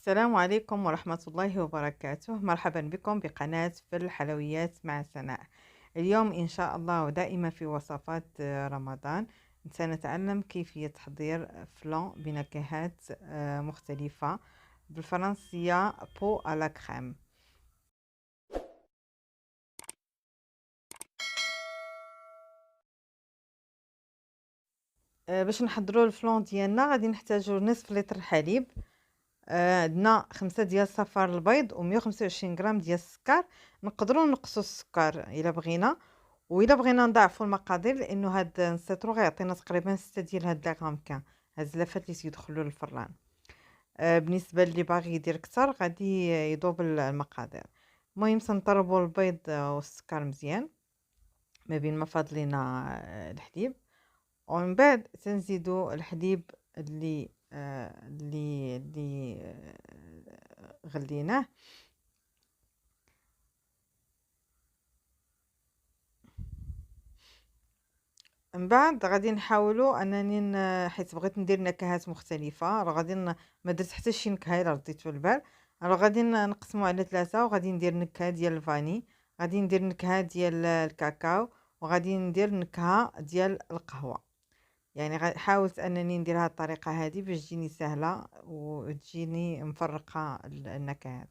السلام عليكم ورحمة الله وبركاته. مرحبا بكم بقناة في الحلويات مع سناء. اليوم إن شاء الله ودائما في وصفات رمضان سنتعلم كيفية تحضير فلان بنكهات مختلفة، بالفرنسية بو على كريم. باش نحضروا الفلان ديالنا غادي نحتاجو نصف لتر حليب، عندنا 5 ديال صفار البيض و125 غرام ديال السكر. نقدروا نقصوا السكر الا بغينا، وإلا بغينا نضاعفوا المقادير لأنه هاد السيترو غيعطينا تقريبا 6 ديال هاد لاغرام كان هاد الزلافات اللي تيدخلوا للفران. بالنسبة اللي باغي يدير كتر غادي يضوب المقادير. المهم تنطربوا البيض والسكر مزيان ما بين ما فاض لينا الحليب، ومن بعد تنزيدوا الحليب اللي غليناه. من بعد غادي نحاولوا انني حيت بغيت ندير نكهات مختلفه، راه غادي ما درت حتى شي نكهه الا رديت في البال. راه غادي نقسموا على ثلاثه، وغادي ندير نكهه ديال الفاني، غادي ندير نكهه ديال الكاكاو، وغادي ندير نكهه ديال القهوه. يعني حاولت انني ندير هذه الطريقه هذه باش تجيني سهله وتجيني مفرقه النكهات.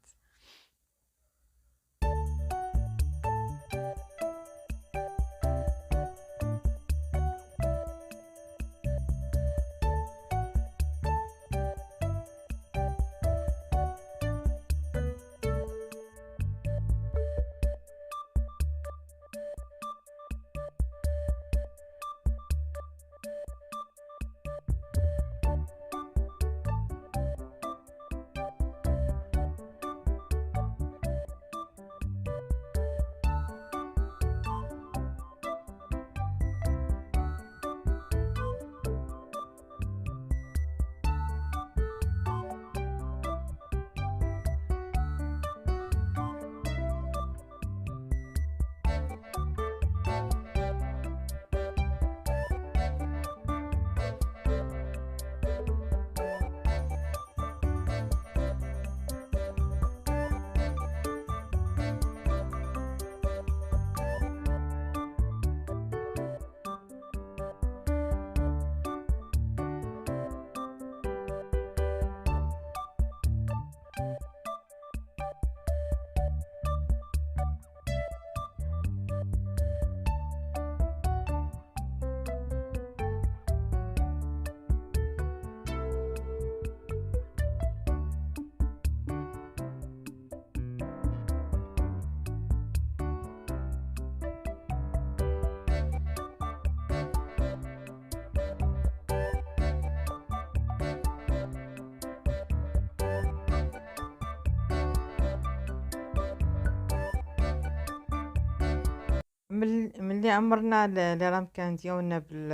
ملي عمرنا لي رامكان ديالنا بال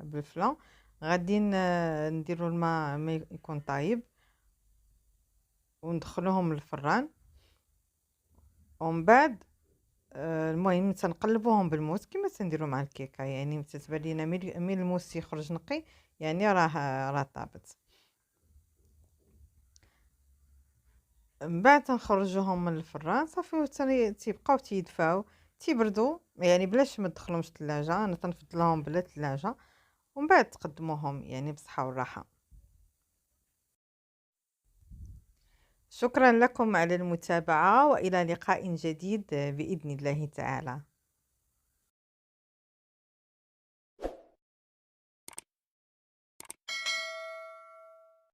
بالفلان، غادي نديرو الماء ما يكون طايب وندخلوهم للفران. ومن بعد المهم تنقلبوهم بالموس كما تنديرو مع الكيكه، يعني تتبان لينا مي الموس يخرج نقي يعني راه طابت. من بعد تنخرجوهم من الفران صافي، تيبقاو تيدفاو تيبردوا، يعني بلاش ما تدخلهمش الثلاجه، انا تنفضلهم بلا ثلاجه. ومن بعد تقدموهم يعني بصحه والراحه. شكرا لكم على المتابعه، والى لقاء جديد باذن الله تعالى.